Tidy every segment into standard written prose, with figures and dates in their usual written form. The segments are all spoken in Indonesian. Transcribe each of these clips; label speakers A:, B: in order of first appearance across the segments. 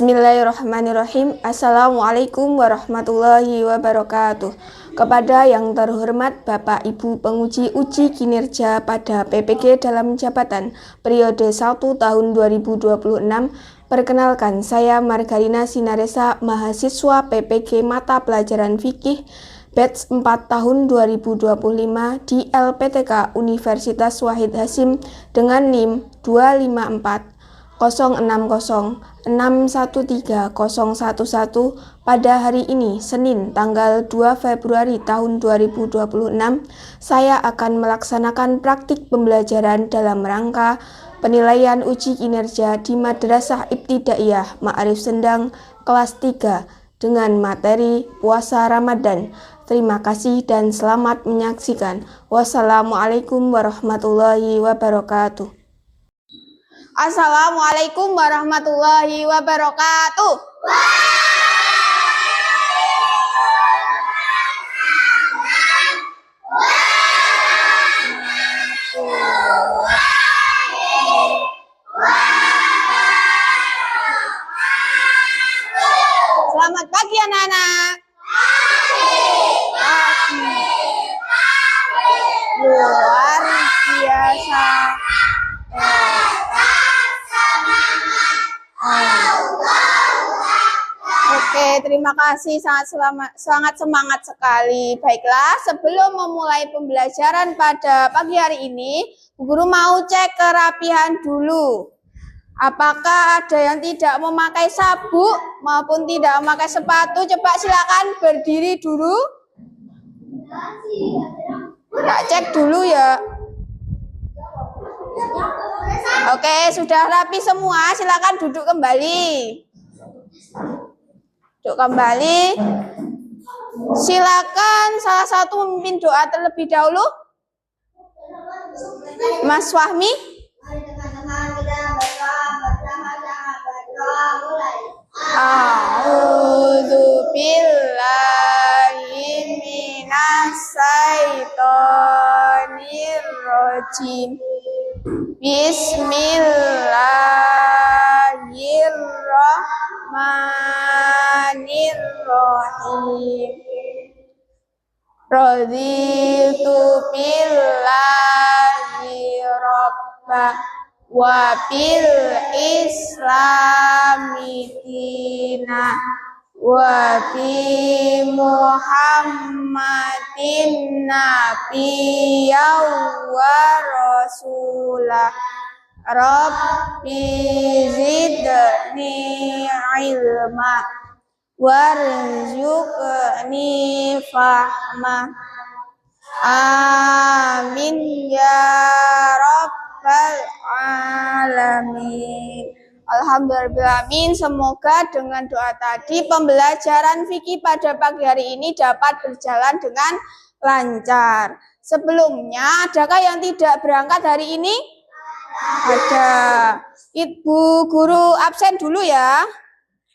A: Bismillahirrahmanirrahim. Assalamualaikum warahmatullahi wabarakatuh. Kepada yang terhormat Bapak Ibu penguji uji kinerja pada PPG dalam jabatan periode 1 tahun 2026, perkenalkan saya Margarina Sinaresa, mahasiswa PPG mata pelajaran fikih batch 4 tahun 2025 di LPTK Universitas Wahid Hasyim dengan NIM 254 060 613 011 pada hari ini, Senin, tanggal 2 Februari tahun 2026, saya akan melaksanakan praktik pembelajaran dalam rangka penilaian uji kinerja di Madrasah Ibtidaiyah Ma'arif Sendang kelas 3 dengan materi puasa Ramadan. Terima kasih dan selamat menyaksikan. Wassalamualaikum warahmatullahi wabarakatuh. Assalamualaikum warahmatullahi wabarakatuh. Selamat pagi anak-anak. Luar biasa. Oke, terima kasih, sangat semangat sekali. Baiklah, sebelum memulai pembelajaran pada pagi hari ini, Bu Guru mau cek kerapihan dulu. Apakah ada yang tidak memakai sabuk maupun tidak memakai sepatu? Coba silakan berdiri dulu. Tak cek dulu ya. Oke, sudah rapi semua, silakan duduk kembali. Duduk kembali. Silakan salah satu memimpin doa terlebih dahulu. Mas Fahmi. A'udzu billahi minas syaitonir rajim. Bismillahirrahmanirrahim. Raditu billahi rabba wa bil islami dina wa bi Muhammadin nabiyyan wa rasulah. Rabbi zidni ilma warzuqni fahma. Amin ya rabbal alamin. Alhamdulillah, semoga dengan doa tadi pembelajaran fikih pada pagi hari ini dapat berjalan dengan lancar. Sebelumnya, adakah yang tidak berangkat hari ini? Ada. Ibu guru absen dulu ya.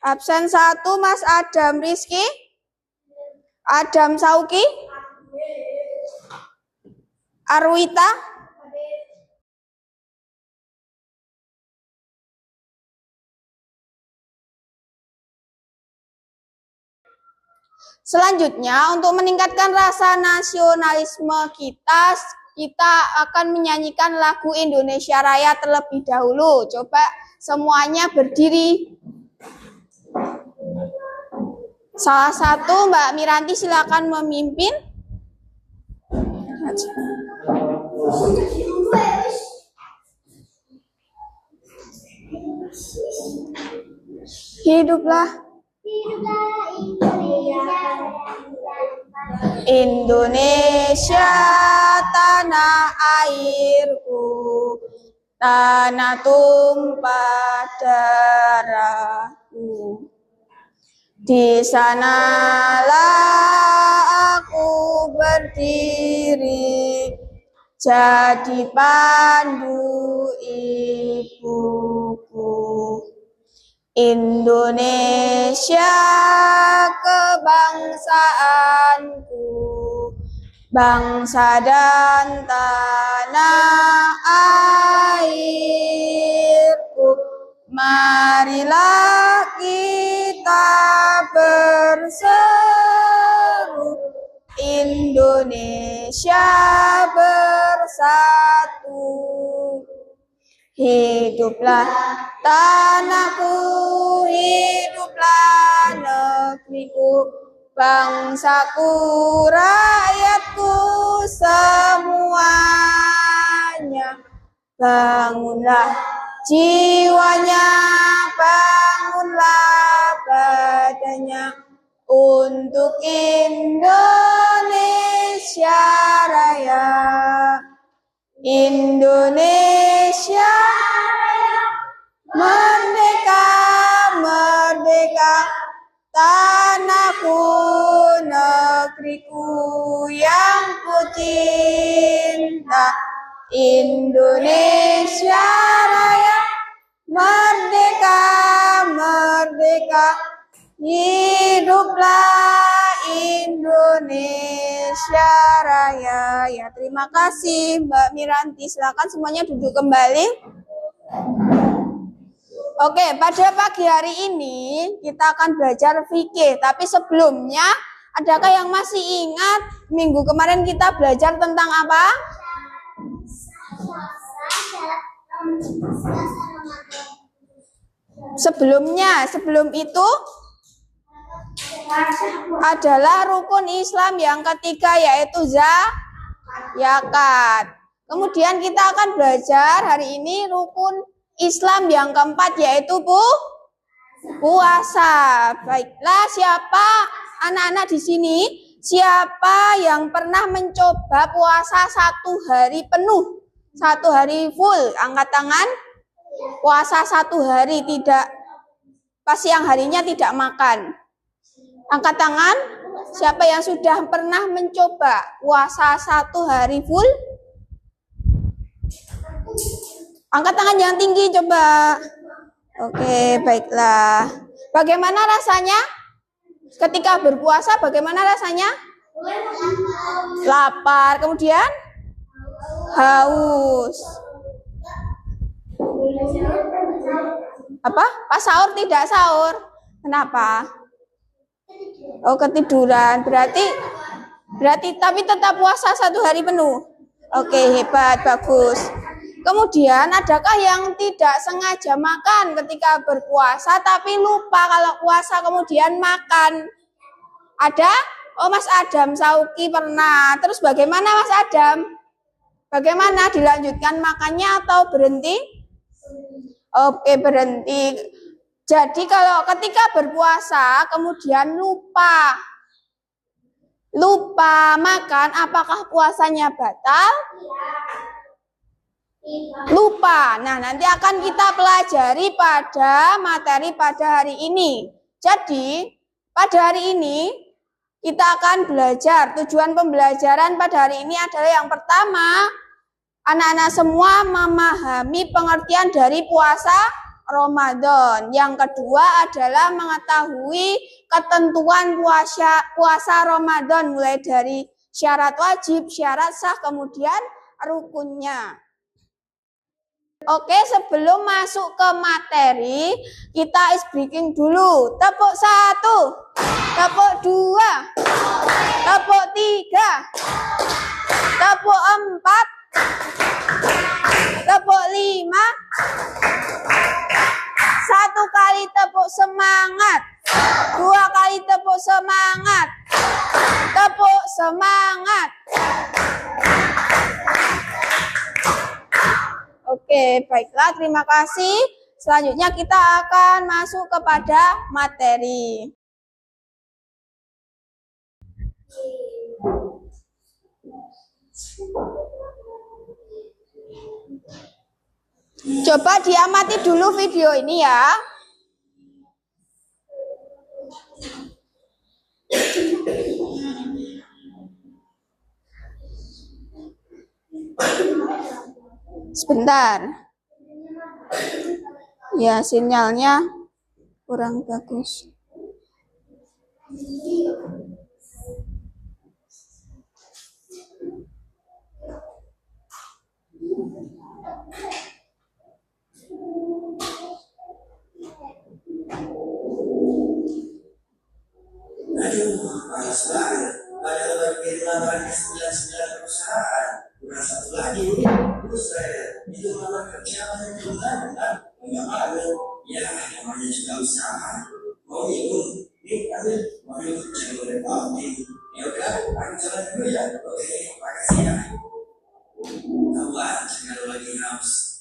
A: Absen 1 Mas Adam Rizky, Adam Sauki, Arwita, selanjutnya, untuk meningkatkan rasa nasionalisme kita akan menyanyikan lagu Indonesia Raya terlebih dahulu. Coba semuanya berdiri. Salah satu Mbak Miranti silakan memimpin. Hiduplah Indonesia, tanah airku, tanah tumpah darahku. Di sanalah aku berdiri, jadi pandu ibuku. Indonesia kebangsaanku, bangsa dan tanah airku. Marilah kita berseru, Indonesia bersatu. Hiduplah tanahku, hiduplah negeriku, bangsaku, rakyatku semuanya. Bangunlah jiwanya, bangunlah badannya, untuk Indonesia Raya. Indonesia Raya, merdeka, merdeka, tanahku, negeriku yang ku cinta. Indonesia Raya, merdeka, merdeka, hiduplah Indonesia Raya. Ya, terima kasih Mbak Miranti. Silakan semuanya duduk kembali. Oke, pada pagi hari ini kita akan belajar fikih. Tapi sebelumnya, adakah yang masih ingat minggu kemarin kita belajar tentang apa? Sebelum itu adalah rukun Islam yang ketiga, yaitu zakat. Kemudian kita akan belajar hari ini rukun Islam yang keempat, yaitu puasa. Baiklah, siapa anak-anak di sini? Siapa yang pernah mencoba puasa 1 hari penuh, 1 hari full? Angkat tangan. Puasa 1 hari tidak, pas siang harinya tidak makan. Angkat tangan. Siapa yang sudah pernah mencoba puasa 1 hari full? Angkat tangan yang tinggi coba. Oke, baiklah. Bagaimana rasanya? Ketika berpuasa bagaimana rasanya? Lapar, kemudian haus. Apa? Pas sahur tidak sahur. Kenapa? Oh, ketiduran. Berarti tapi tetap puasa 1 hari penuh. Oke, hebat, bagus. Kemudian adakah yang tidak sengaja makan ketika berpuasa tapi lupa kalau puasa kemudian makan? Ada? Oh, Mas Adam Sauki pernah. Terus bagaimana Mas Adam? Bagaimana, dilanjutkan makannya atau berhenti? Oke, berhenti. Jadi kalau ketika berpuasa kemudian lupa makan, apakah puasanya batal? Lupa. Nah, nanti akan kita pelajari pada materi pada hari ini. Jadi, pada hari ini kita akan belajar. Tujuan pembelajaran pada hari ini adalah yang pertama, anak-anak semua memahami pengertian dari puasa Ramadan. Yang kedua adalah mengetahui ketentuan puasa Ramadan, mulai dari syarat wajib, syarat sah, kemudian rukunnya. Oke, sebelum masuk ke materi, kita ice breaking dulu. Tepuk 1, tepuk 2, tepuk 3, tepuk 4, tepuk 5, 1 kali tepuk semangat, 2 kali tepuk semangat, tepuk semangat. Oke, baiklah, terima kasih. Selanjutnya kita akan masuk kepada materi. Coba diamati dulu video ini ya. Sebentar. Ya, sinyalnya kurang bagus.
B: Aduh, panas banget. Padahal baru lamaran ke 99 perusahaan. Kurang satu lagi, terus saya itu melamar kerja yang belum ada. Enggak malu. Ya, namanya juga usaha. Mau ikut? Yuk, ambil. Mau ikut jangan berpati. Ya udah, aku jalan dulu ya. Oke, makasih ya. Tahu aja kalau lagi haus.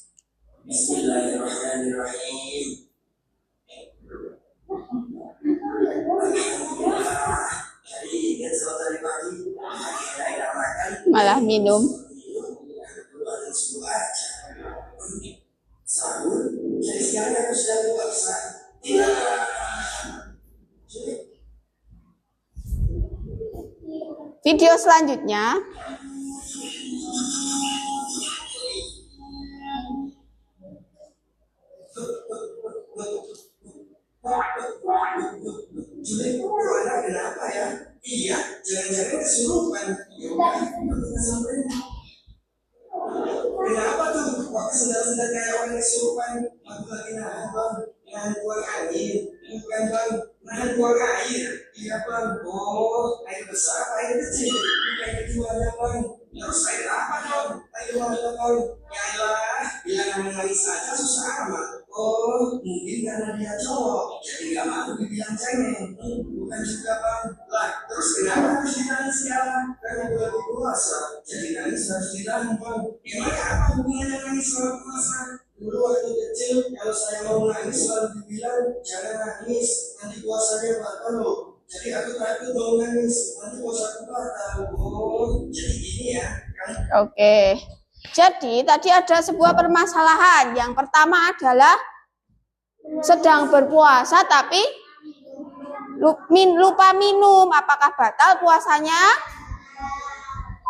B: Bismillahirrahmanirrahim.
A: Malah minum. Video selanjutnya.
B: Kenapa ya? Iya, jangan-jangan kesurupan. Kenapa tuh? Kok sendal-sendal kayak orang kesurupan? Lagi nahan bang, nahan buang air. Bukan bang, nahan buang air. Iya bang, oh air besar apa air kecil? Bukan keduanya bang. Terus air apa dong? Air mana bang? Ya lah, bilang menangis saja susah amat. Oh, mungkin karena dia cowok, jadi nggak mau dibilang cengeng. Bukan juga bang. Lah, terus kenapa harus dinangis sekarang? Karena bulan puasa, jadi nangis harus ditahan bang. Emangnya apa hubungannya nangis sama puasa? Dulu waktu kecil, kalau saya mau nangis selalu dibilang jangan nangis, nanti puasanya batal loh. Jadi aku takut mau nangis, nanti puasaku batal. Oh, jadi gini ya.
A: Oke. Jadi tadi ada sebuah permasalahan. Yang pertama adalah sedang berpuasa tapi lupa minum. Apakah batal puasanya?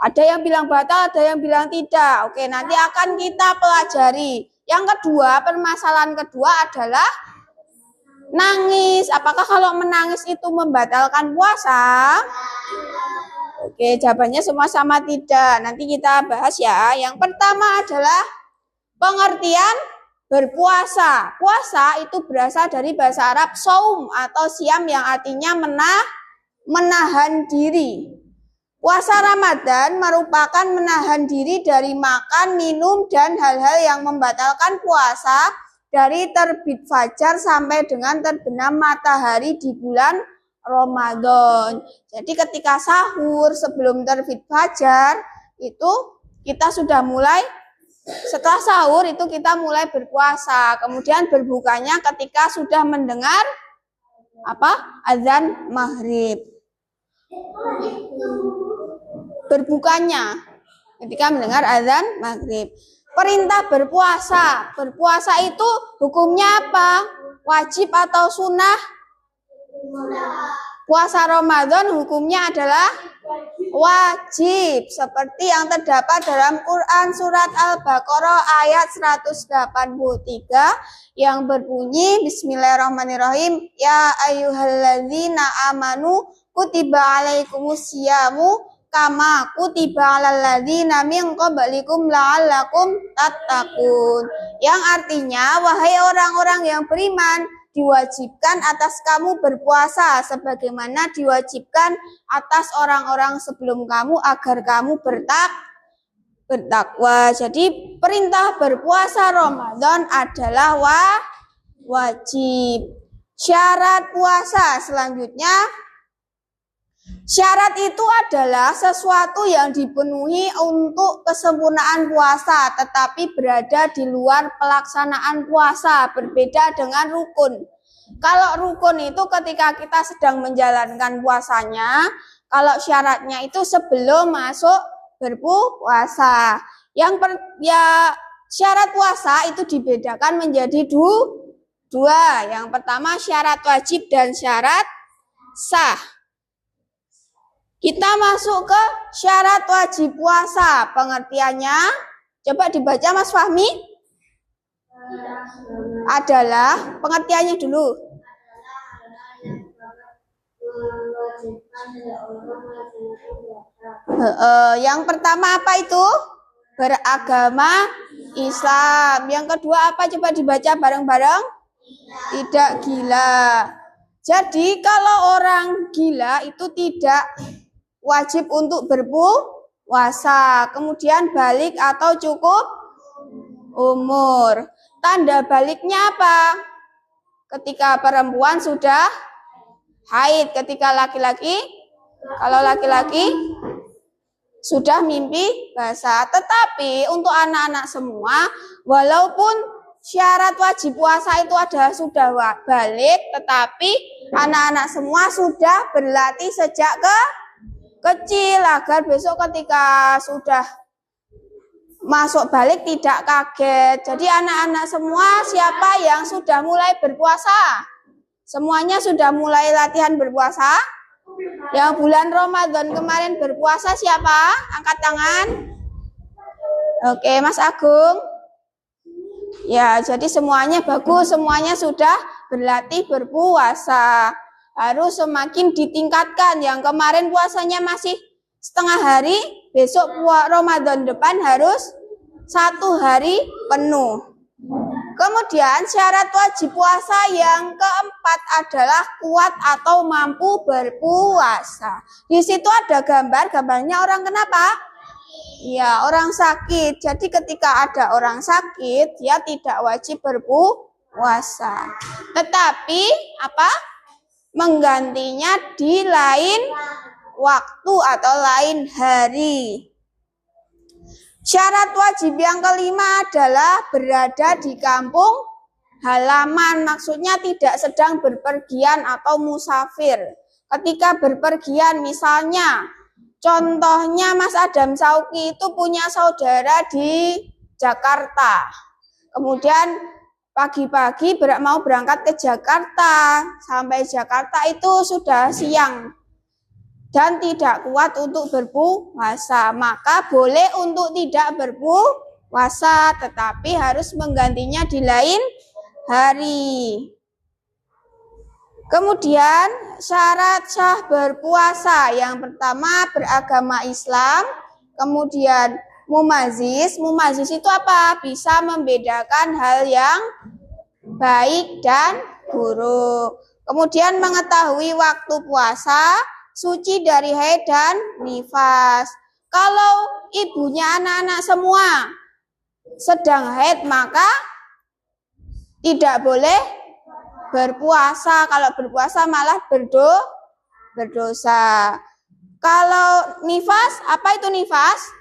A: Ada yang bilang batal, ada yang bilang tidak. Oke, nanti akan kita pelajari. Yang kedua, permasalahan kedua adalah nangis. Apakah kalau menangis itu membatalkan puasa? Oke, jawabannya semua sama tidak. Nanti kita bahas ya. Yang pertama adalah pengertian berpuasa. Puasa itu berasal dari bahasa Arab saum atau siam yang artinya menahan diri. Puasa Ramadan merupakan menahan diri dari makan, minum, dan hal-hal yang membatalkan puasa dari terbit fajar sampai dengan terbenam matahari di bulan Ramadan. Jadi ketika sahur sebelum terbit fajar itu kita sudah mulai, setelah sahur itu kita mulai berpuasa. Kemudian berbukanya ketika sudah mendengar azan maghrib. Berbukanya ketika mendengar azan maghrib. Perintah berpuasa. Berpuasa itu hukumnya apa? Wajib atau sunnah? Puasa Ramadan hukumnya adalah wajib, seperti yang terdapat dalam Quran surat Al-Baqarah ayat 183 yang berbunyi Bismillahirrahmanirrahim, ya ayyuhalladzina amanu kutiba alaikumusyamu kama kutiba alal ladzina min qablikum la'allakum tattaqun. Yang artinya, wahai orang-orang yang beriman, diwajibkan atas kamu berpuasa sebagaimana diwajibkan atas orang-orang sebelum kamu agar kamu bertakwa. Jadi perintah berpuasa Ramadan adalah wajib. Syarat puasa selanjutnya, syarat itu adalah sesuatu yang dipenuhi untuk kesempurnaan puasa, tetapi berada di luar pelaksanaan puasa, berbeda dengan rukun. Kalau rukun itu ketika kita sedang menjalankan puasanya, kalau syaratnya itu sebelum masuk berpuasa. Syarat puasa itu dibedakan menjadi dua. Yang pertama syarat wajib dan syarat sah. Kita masuk ke syarat wajib puasa. Pengertiannya, coba dibaca Mas Fahmi. Adalah, pengertiannya dulu. Yang pertama apa itu? Beragama Islam. Yang kedua apa? Coba dibaca bareng-bareng. Tidak gila. Jadi kalau orang gila itu tidak wajib untuk berpuasa. Kemudian balik atau cukup umur. Tanda baliknya apa? Ketika perempuan sudah haid. Ketika laki-laki, kalau laki-laki sudah mimpi basah. Tetapi untuk anak-anak semua, walaupun syarat wajib puasa itu adalah sudah balik, tetapi anak-anak semua sudah berlatih sejak kecil agar besok ketika sudah masuk balik tidak kaget. Jadi anak-anak semua siapa yang sudah mulai berpuasa? Semuanya sudah mulai latihan berpuasa? Yang bulan Ramadan kemarin berpuasa siapa? Angkat tangan. Oke, Mas Agung. Ya, jadi semuanya bagus, semuanya sudah berlatih berpuasa. Harus semakin ditingkatkan. Yang kemarin puasanya masih setengah hari, besok Ramadan depan harus 1 hari penuh. Kemudian syarat wajib puasa yang keempat adalah kuat atau mampu berpuasa. Di situ ada gambarnya orang kenapa? Ya, orang sakit. Jadi ketika ada orang sakit, dia tidak wajib berpuasa. Tetapi apa? Menggantinya di lain waktu atau lain hari. Syarat wajib yang kelima adalah berada di kampung halaman. Maksudnya tidak sedang berpergian atau musafir. Ketika berpergian misalnya, contohnya Mas Adam Sauki itu punya saudara di Jakarta. Kemudian pagi-pagi mau berangkat ke Jakarta. Sampai Jakarta itu sudah siang. Dan tidak kuat untuk berpuasa, maka boleh untuk tidak berpuasa, tetapi harus menggantinya di lain hari. Kemudian syarat sah berpuasa, yang pertama beragama Islam, kemudian mumazis. Mumazis itu apa? Bisa membedakan hal yang baik dan buruk. Kemudian mengetahui waktu puasa, suci dari haid dan nifas. Kalau ibunya anak-anak semua sedang haid, maka tidak boleh berpuasa. Kalau berpuasa malah berdosa. Kalau nifas, apa itu nifas?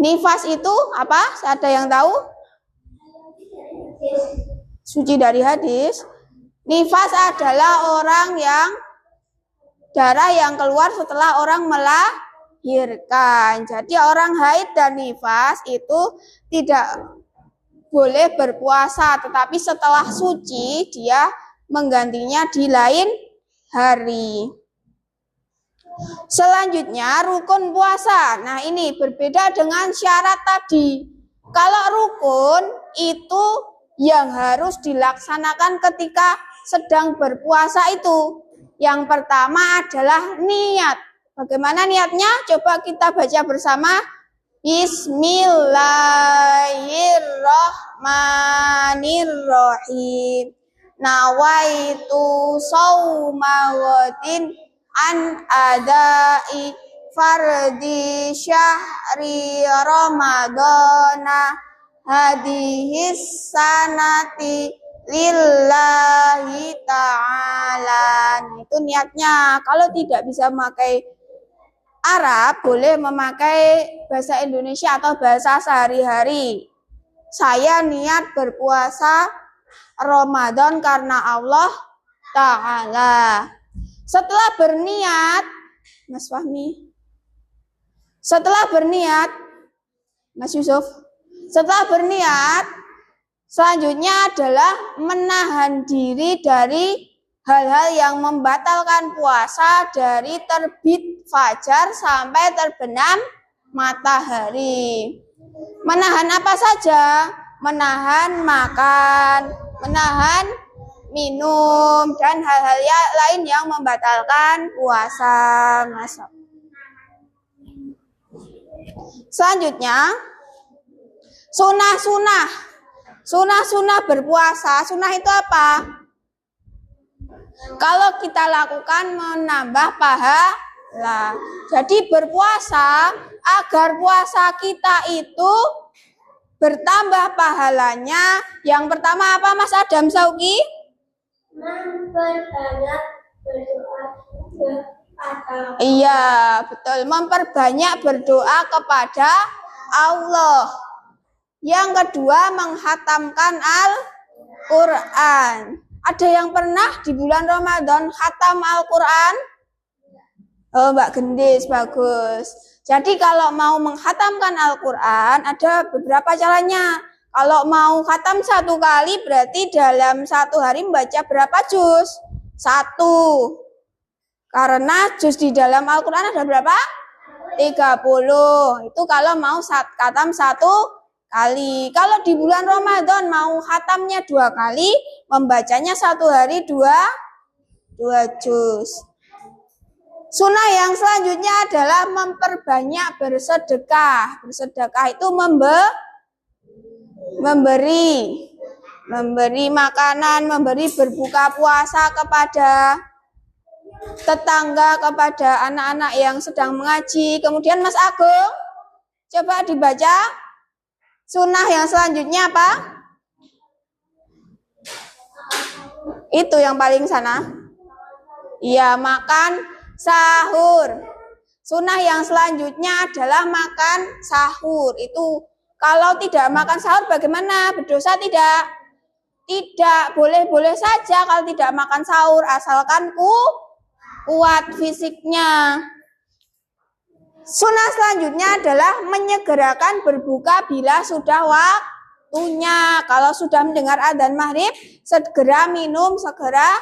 A: Nifas itu apa? Ada yang tahu? Suci dari hadis. Nifas adalah orang yang darah yang keluar setelah orang melahirkan. Jadi orang haid dan nifas itu tidak boleh berpuasa, tetapi setelah suci dia menggantinya di lain hari. Selanjutnya rukun puasa. Nah, ini berbeda dengan syarat tadi. Kalau rukun itu yang harus dilaksanakan ketika sedang berpuasa itu. Yang pertama adalah niat. Bagaimana niatnya? Coba kita baca bersama. Bismillahirrahmanirrahim. Nawaitu shauma ghadin an adai fardi syahri ramadana hadihis sanati lillahi ta'ala. Itu niatnya. Kalau tidak bisa memakai Arab, boleh memakai bahasa Indonesia atau bahasa sehari-hari. Saya niat berpuasa Ramadan karena Allah Ta'ala. Setelah berniat, Mas Fahmi. Setelah berniat, Mas Yusuf. Setelah berniat, selanjutnya adalah menahan diri dari hal-hal yang membatalkan puasa dari terbit fajar sampai terbenam matahari. Menahan apa saja? Menahan makan, menahan minum, dan hal-hal lain yang membatalkan puasa. Selanjutnya, sunah-sunah. Sunah-sunah berpuasa. Sunah itu apa? Kalau kita lakukan menambah pahala. Jadi berpuasa agar puasa kita itu bertambah pahalanya. Yang pertama apa Mas Adam Sauki?
C: Memperbanyak berdoa kepada
A: Iya, betul. Memperbanyak berdoa kepada Allah. Yang kedua, menghatamkan Al-Quran. Ada yang pernah di bulan Ramadan khatam Al-Quran? Oh, Mbak Gendis, bagus. Jadi kalau mau menghatamkan Al-Quran, ada beberapa caranya. Kalau mau khatam 1 kali, berarti dalam 1 hari membaca berapa juz? 1. Karena juz di dalam Al-Quran ada berapa? 30. Itu kalau mau khatam 1 kali. Kalau di bulan Ramadan mau khatamnya 2 kali, membacanya 1 hari 2 juz. Sunnah yang selanjutnya adalah memperbanyak bersedekah. Bersedekah itu memberi makanan, memberi berbuka puasa kepada tetangga, kepada anak-anak yang sedang mengaji. Kemudian Mas Agung, coba dibaca sunnah yang selanjutnya apa? Itu yang paling sana. Iya, makan sahur. Sunnah yang selanjutnya adalah makan sahur. Itu kalau tidak makan sahur bagaimana? Berdosa tidak? Tidak, boleh-boleh saja kalau tidak makan sahur, asalkan kuat fisiknya. Sunnah selanjutnya adalah menyegerakan berbuka bila sudah waktunya. Kalau sudah mendengar adzan maghrib, segera minum, segera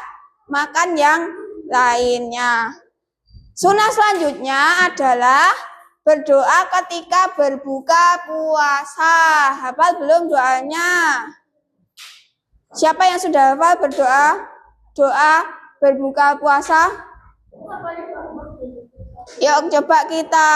A: makan yang lainnya. Sunnah selanjutnya adalah berdoa ketika berbuka puasa. Hafal belum doanya? Siapa yang sudah hafal berdoa? Doa berbuka puasa? Yuk coba kita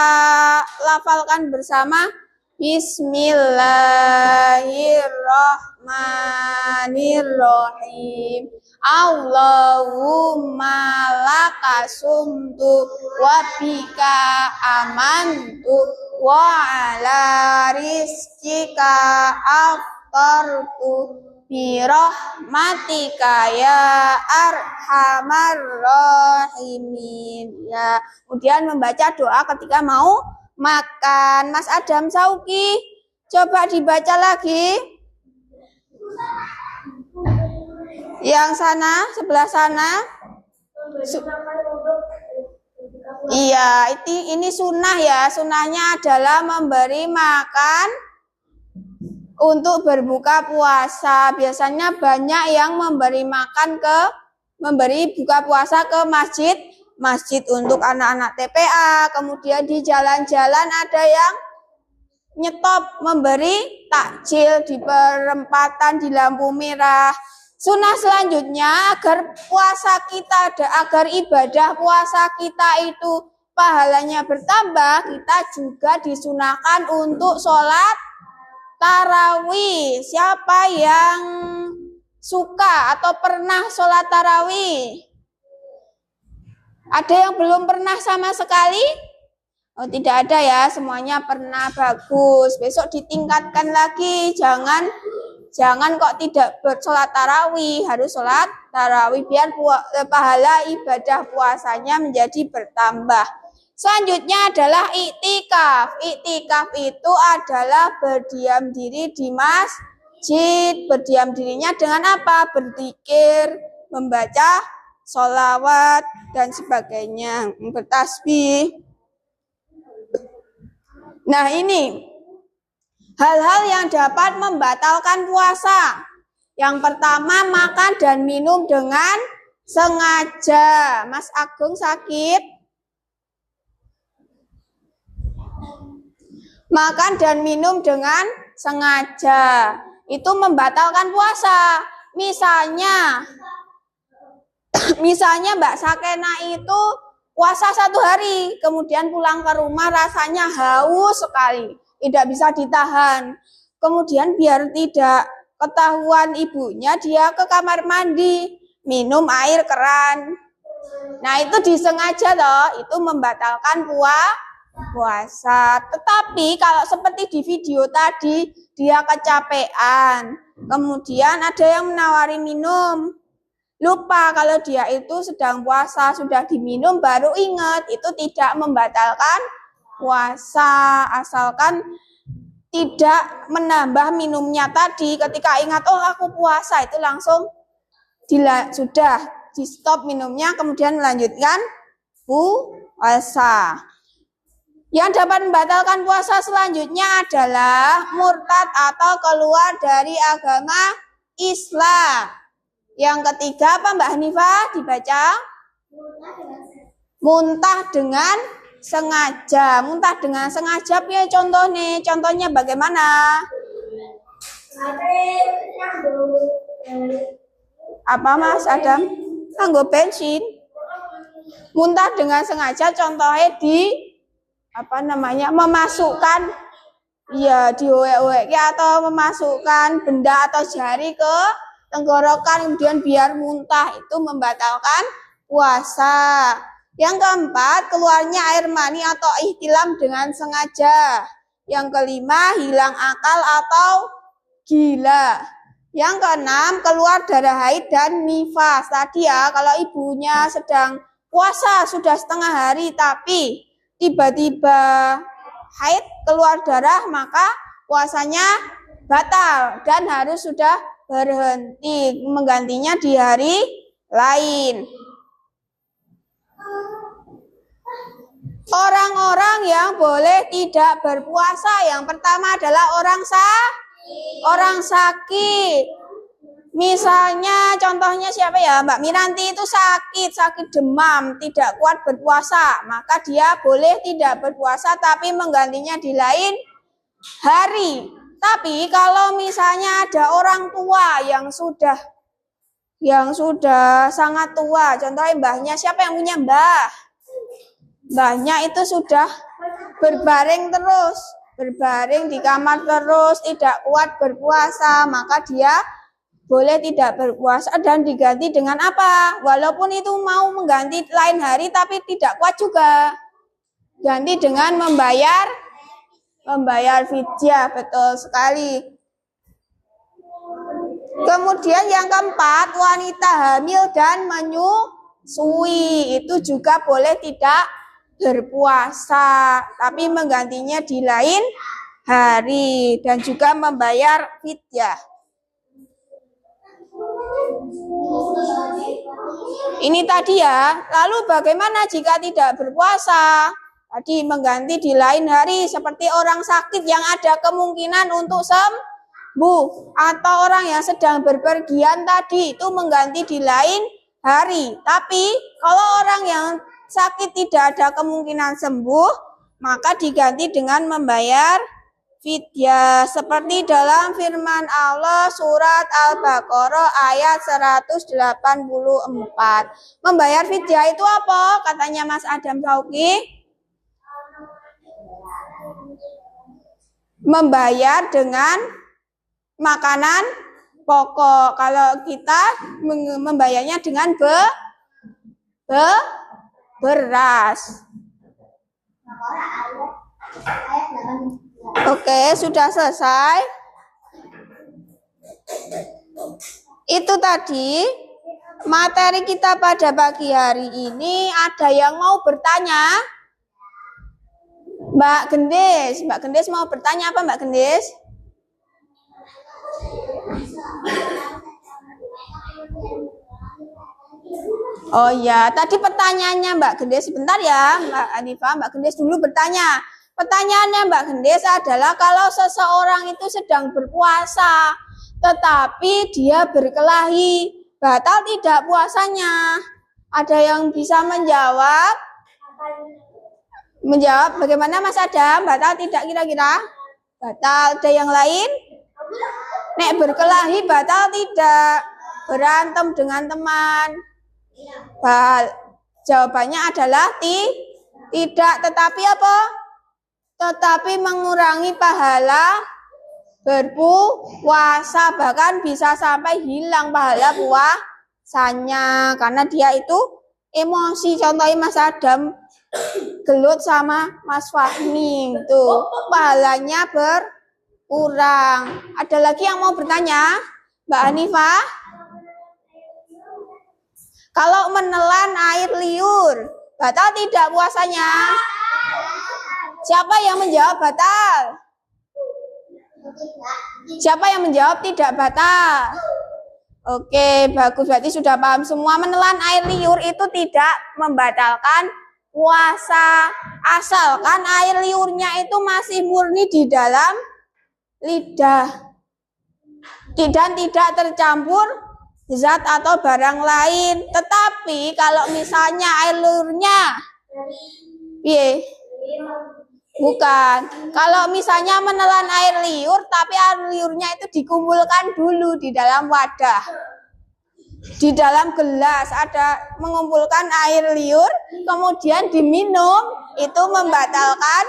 A: lafalkan bersama. Bismillahirrahmanirrahim. Allahumma laka sumtu wa bika amantu wa ala rizkika aftartu birahmatika ya arhamar rahimin. Ya, kemudian membaca doa ketika mau makan. Mas Adam Sauki, coba dibaca lagi. Yang sana, sebelah sana. Iya, ini sunnah ya. Sunnahnya adalah memberi makan untuk berbuka puasa. Biasanya banyak yang memberi buka puasa ke masjid untuk anak-anak TPA. Kemudian di jalan-jalan ada yang nyetop memberi takjil di perempatan, di lampu merah. Sunnah selanjutnya agar ibadah puasa kita itu pahalanya bertambah, kita juga disunahkan untuk sholat tarawih. Siapa yang suka atau pernah sholat tarawih? Ada yang belum pernah sama sekali? Oh, tidak ada ya, semuanya pernah. Bagus. Besok ditingkatkan lagi. Jangan kok tidak bersolat tarawih, harus sholat tarawih biar pahala ibadah puasanya menjadi bertambah. Selanjutnya adalah iktikaf. Iktikaf itu adalah berdiam diri di masjid. Berdiam dirinya dengan apa? Berzikir, membaca sholawat, dan sebagainya. Bertasbih. Nah ini hal-hal yang dapat membatalkan puasa. Yang pertama, makan dan minum dengan sengaja. Mas Agung sakit? Makan dan minum dengan sengaja. Itu membatalkan puasa. Misalnya Mbak Sakena itu puasa 1 hari, kemudian pulang ke rumah rasanya haus sekali. Tidak bisa ditahan. Kemudian biar tidak ketahuan ibunya, dia ke kamar mandi. minum air keran. Nah, itu disengaja loh, itu membatalkan puasa. Tetapi kalau seperti di video tadi, dia kecapean. Kemudian ada yang menawari minum. Lupa kalau dia itu sedang puasa, sudah diminum baru ingat, itu tidak membatalkan puasa. Asalkan tidak menambah minumnya tadi, ketika ingat, oh aku puasa, itu langsung sudah di stop minumnya, kemudian melanjutkan puasa. Yang dapat membatalkan puasa selanjutnya adalah murtad atau keluar dari agama Islam. Yang ketiga apa Mbak Hanifah? Dibaca. Muntah dengan sengaja. Muntah dengan sengaja ya contohnya. Contohnya bagaimana? Apa Mas Adam? Nganggo bensin. Muntah dengan sengaja contohnya memasukkan diwek-wek atau memasukkan benda atau jari ke tenggorokan kemudian biar muntah, itu membatalkan puasa. Yang keempat, keluarnya air mani atau ihtilam dengan sengaja. Yang kelima, hilang akal atau gila. Yang keenam, keluar darah haid dan nifas. Tadi ya, kalau ibunya sedang puasa sudah setengah hari tapi tiba-tiba haid keluar darah, maka puasanya batal dan harus sudah berhenti, menggantinya di hari lain. Orang-orang yang boleh tidak berpuasa, yang pertama adalah orang sakit. Misalnya contohnya siapa ya, Mbak Miranti itu sakit demam, tidak kuat berpuasa, maka dia boleh tidak berpuasa tapi menggantinya di lain hari. Tapi kalau misalnya ada orang tua yang sudah sangat tua, contohnya mbahnya, siapa yang punya mbah? Mbahnya itu sudah berbaring di kamar terus, tidak kuat berpuasa, maka dia boleh tidak berpuasa dan diganti dengan apa? Walaupun itu mau mengganti lain hari tapi tidak kuat juga. Ganti dengan membayar fidyah, betul sekali. Kemudian yang keempat, wanita hamil dan menyusui itu juga boleh tidak berpuasa, tapi menggantinya di lain hari dan juga membayar fidyah. Ini tadi ya. Lalu bagaimana jika tidak berpuasa? Tadi mengganti di lain hari, seperti orang sakit yang ada kemungkinan untuk sembuh, atau orang yang sedang berpergian tadi itu mengganti di lain hari. Tapi kalau orang yang sakit tidak ada kemungkinan sembuh, maka diganti dengan membayar fidyah, seperti dalam firman Allah surat Al-Baqarah ayat 184. Membayar fidyah itu apa? Katanya Mas Adam Sauki. Membayar dengan makanan pokok. Kalau kita membayarnya dengan beras. Oke, sudah selesai. Itu tadi materi kita pada pagi hari ini. Ada yang mau bertanya? Mbak Gendis mau bertanya apa Mbak Gendis? Oh ya, tadi pertanyaannya Mbak Gendis, sebentar ya Mbak Hanifah, Mbak Gendis dulu bertanya. Pertanyaannya Mbak Gendis adalah kalau seseorang itu sedang berpuasa, tetapi dia berkelahi, batal tidak puasanya? Ada yang bisa menjawab? Menjawab bagaimana Mas Adam? Batal tidak kira-kira? Batal. Ada yang lain? Nek berkelahi batal tidak? Berantem dengan teman? Jawabannya adalah tidak. Tetapi apa? Tetapi mengurangi pahala berpuasa, bahkan bisa sampai hilang pahala karena dia itu emosi. Contohnya Mas Adam gelut sama Mas Fahmi tuh pahalanya berkurang. Ada lagi yang mau bertanya, Mbak Hanifah? Kalau menelan air liur, batal tidak puasanya? Siapa yang menjawab batal? Siapa yang menjawab tidak batal? Oke, bagus. Berarti sudah paham semua. Menelan air liur itu tidak membatalkan puasa. Asalkan air liurnya itu masih murni di dalam lidah. Dan tidak tercampur zat atau barang lain. Tetapi kalau misalnya air liurnya, bukan. Kalau misalnya menelan air liur, tapi air liurnya itu dikumpulkan dulu di dalam wadah. Di dalam gelas ada mengumpulkan air liur, kemudian diminum, itu membatalkan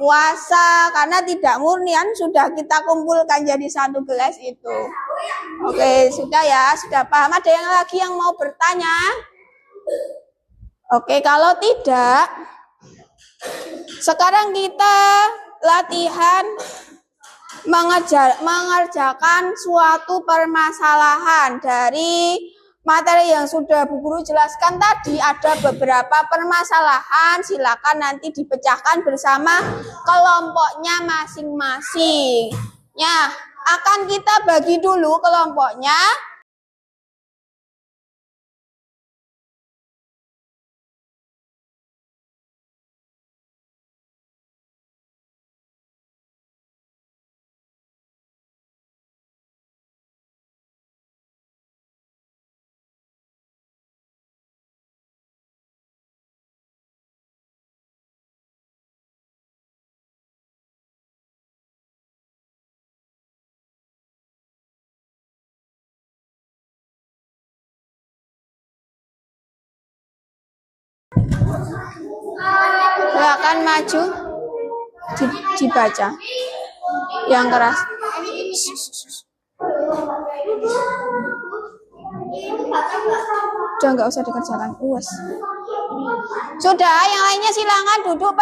A: puasa. Karena tidak murnian sudah kita kumpulkan jadi satu gelas itu. Oke, sudah ya, sudah paham. Ada yang lagi yang mau bertanya? Oke, kalau tidak, sekarang kita latihan mengerjakan suatu permasalahan dari materi yang sudah Bu Guru jelaskan tadi. Ada beberapa permasalahan, silakan nanti dipecahkan bersama kelompoknya masing-masing. Ya, akan kita bagi dulu kelompoknya. Silakan maju, dibaca yang keras. Udah nggak usah dikerjakan. Sudah, yang lainnya silakan duduk,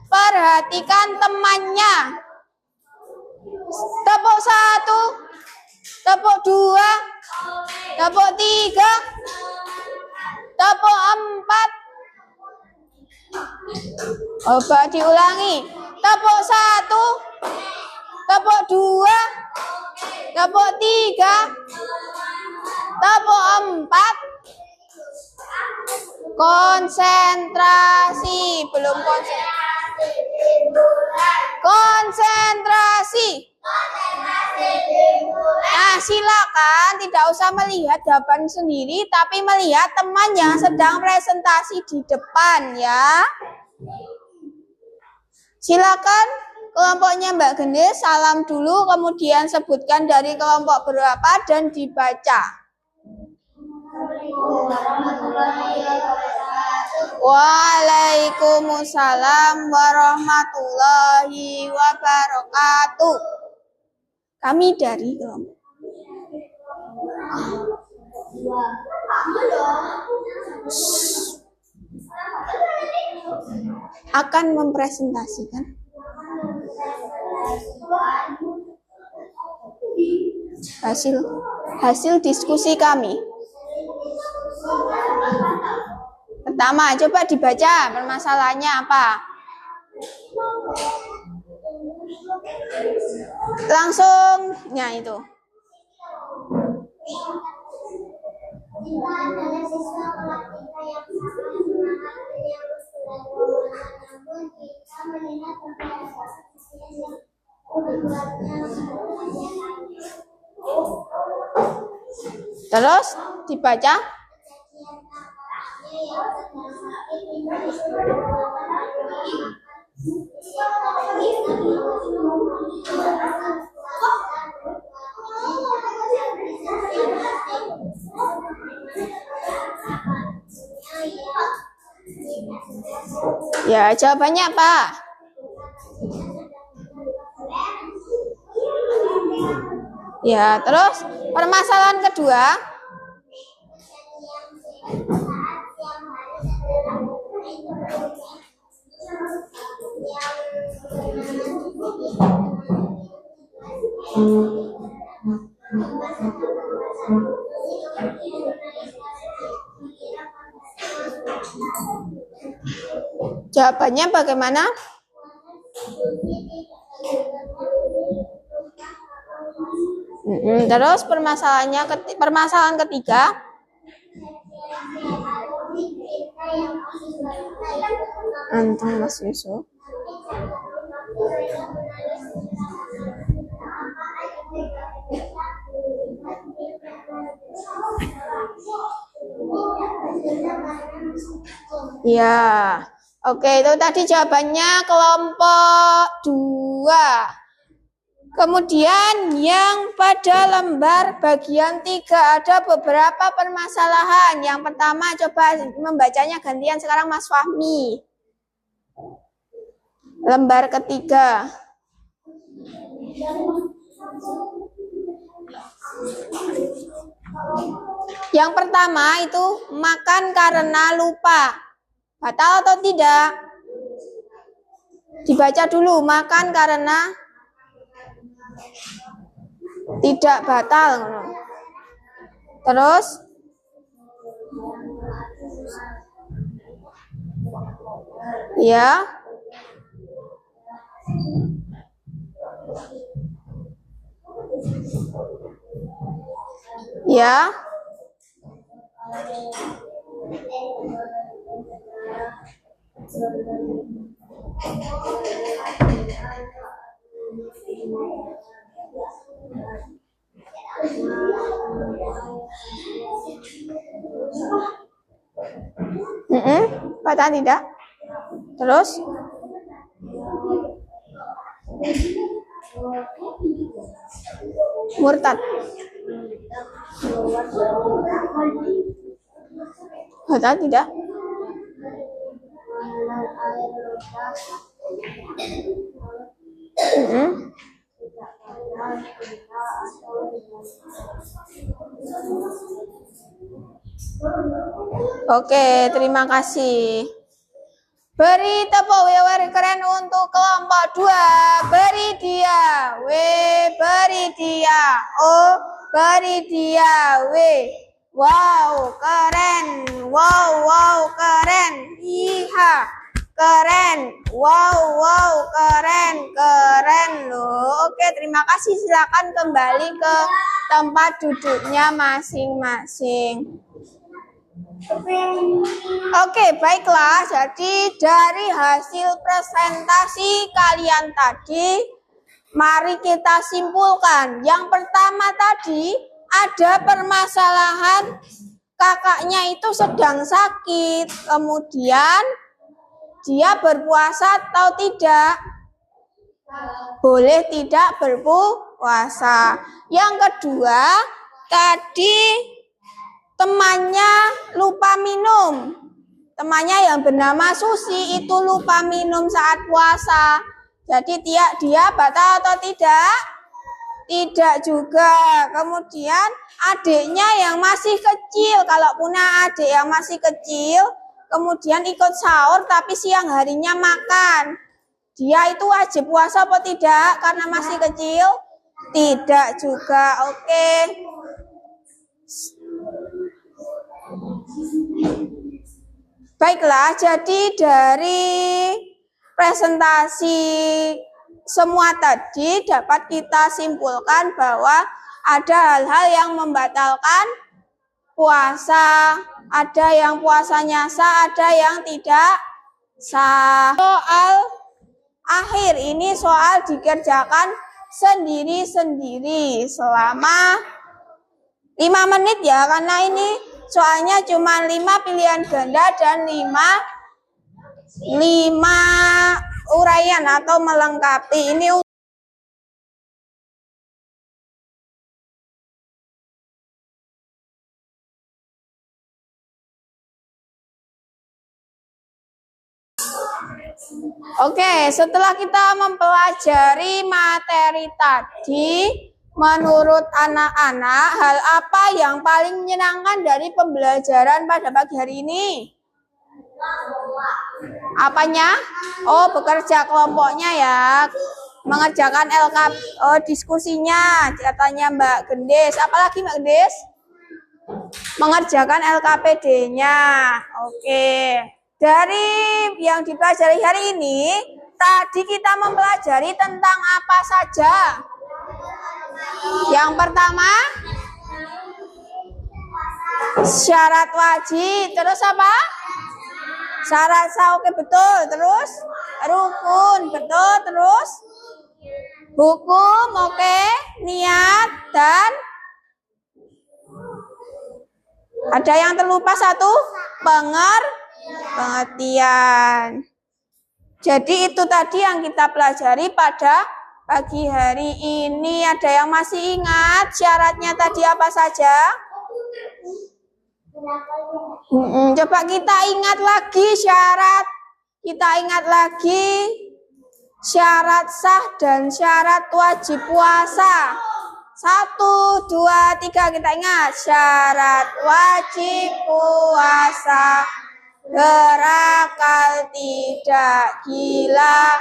A: perhatikan temannya. Tepuk 1, tepuk 2, tepuk 3, tepuk 4. Coba diulangi. Tepuk 1, tepuk 2, tepuk 3, tepuk 4. Konsentrasi. Belum konsentrasi. Konsentrasi. Nah, silakan tidak usah melihat jawaban sendiri, tapi melihat teman yang sedang presentasi di depan ya. Silakan kelompoknya Mbak Gendis, salam dulu, kemudian sebutkan dari kelompok berapa dan dibaca. Waalaikumsalam warahmatullahi wabarakatuh. Kami dari kelompok akan mempresentasikan hasil diskusi kami. Pertama, coba dibaca permasalahannya apa. Langsung, ya itu.
C: Kita adalah siswa kelas 3 yang sangat semangat menyambut bulan Ramadan, namun kita melihat beberapa kejadian yang membuatnya mempertanyakan.
A: Terus dibaca.
C: Kejadian tampaknya yang sedang sakit ini disuruh
A: Ya, jawabannya apa? Ya, terus permasalahan kedua.
C: Saat siang hari setelah buka itu
A: Jawabannya bagaimana? Terus permasalahan ketiga. Antum Mas Yusuf. Ya, oke, itu tadi jawabannya kelompok 2. Kemudian yang pada lembar bagian 3 ada beberapa permasalahan. Yang pertama coba membacanya gantian sekarang Mas Fahmi. Lembar ketiga. Yang pertama itu makan karena lupa. Batal atau tidak? Dibaca dulu, makan karena tidak batal. Terus ya. Ya. Batal tidak? Terus murtad. Batal tidak? Oke, terima kasih. Beri tepuk WW keren untuk kelompok 2. Beri dia. W, beri dia. O, beri dia. W. Wow, keren. Wow, keren. Iha, keren. Wow, keren loh. Oke, terima kasih. Silakan kembali ke tempat duduknya masing-masing. Oke, baiklah. Jadi dari hasil presentasi kalian tadi, mari kita simpulkan. Yang pertama tadi ada permasalahan kakaknya itu sedang sakit. Kemudian dia berpuasa atau tidak? Boleh tidak berpuasa. Yang kedua, tadi temannya lupa minum. Temannya yang bernama Susi itu lupa minum saat puasa. Jadi dia batal atau tidak? Tidak juga. Kemudian adiknya yang masih kecil, kalau punya adik yang masih kecil, kemudian ikut sahur tapi siang harinya makan. Dia itu wajib puasa atau tidak karena masih kecil? Tidak juga. Oke. Baiklah, jadi dari presentasi semua tadi dapat kita simpulkan bahwa ada hal-hal yang membatalkan puasa, ada yang puasanya sah, ada yang tidak sah. Soal akhir ini soal dikerjakan sendiri-sendiri selama 5 menit ya, karena ini soalnya cuma 5 pilihan ganda dan 5 uraian atau melengkapi. Ini Oke, setelah kita mempelajari materi tadi, Menurut anak-anak, hal apa yang paling menyenangkan dari pembelajaran pada pagi hari ini? Apanya? Oh, bekerja kelompoknya ya. Mengerjakan diskusinya, katanya Mbak Gendis. Apalagi Mbak Gendis? Mengerjakan LKPD-nya. Oke. Dari yang dipelajari hari ini, tadi kita mempelajari tentang apa saja? Yang pertama, syarat wajib. Terus apa? Syarat sah, oke betul. Terus rukun, betul. Terus hukum, oke. Niat dan ada yang terlupa satu, pengertian. Jadi itu tadi yang kita pelajari pada pagi hari ini. Ada yang masih ingat syaratnya tadi apa saja? Coba kita ingat lagi syarat. Kita ingat lagi syarat sah dan syarat wajib puasa. 1, 2, 3 kita ingat. Syarat wajib puasa: berakal, tidak gila,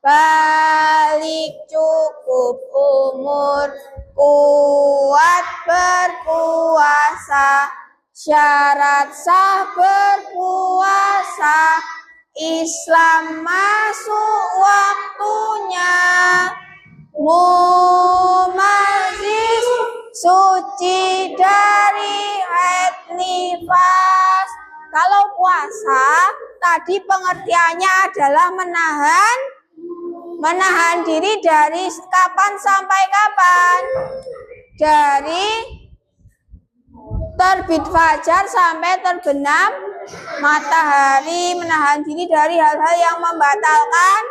A: balik, cukup umur, kuat berpuasa. Syarat sah berpuasa: Islam masuk waktunya, mumazis, suci dari haid nifas. Kalau puasa tadi pengertiannya adalah menahan diri dari kapan sampai kapan? Dari terbit fajar sampai terbenam matahari, menahan diri dari hal-hal yang membatalkan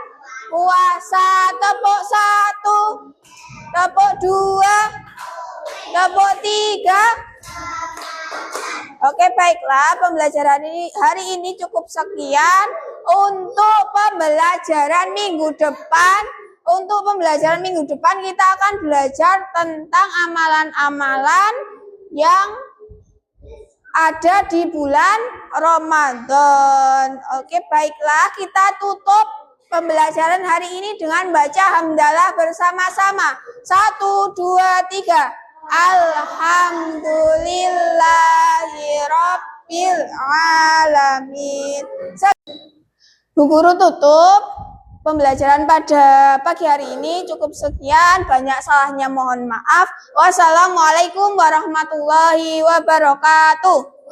A: puasa. Tepuk 1, tepuk 2, tepuk 3. Oke, baiklah, pembelajaran hari ini cukup sekian. Untuk pembelajaran minggu depan, kita akan belajar tentang amalan-amalan yang ada di bulan Ramadan. Oke, baiklah, kita tutup pembelajaran hari ini dengan baca hamdalah bersama-sama. 1, 2, 3. Alhamdulillahirabbil alamin. Bu Guru tutup pembelajaran pada pagi hari ini cukup sekian. Banyak salahnya mohon maaf. Wassalamualaikum warahmatullahi wabarakatuh.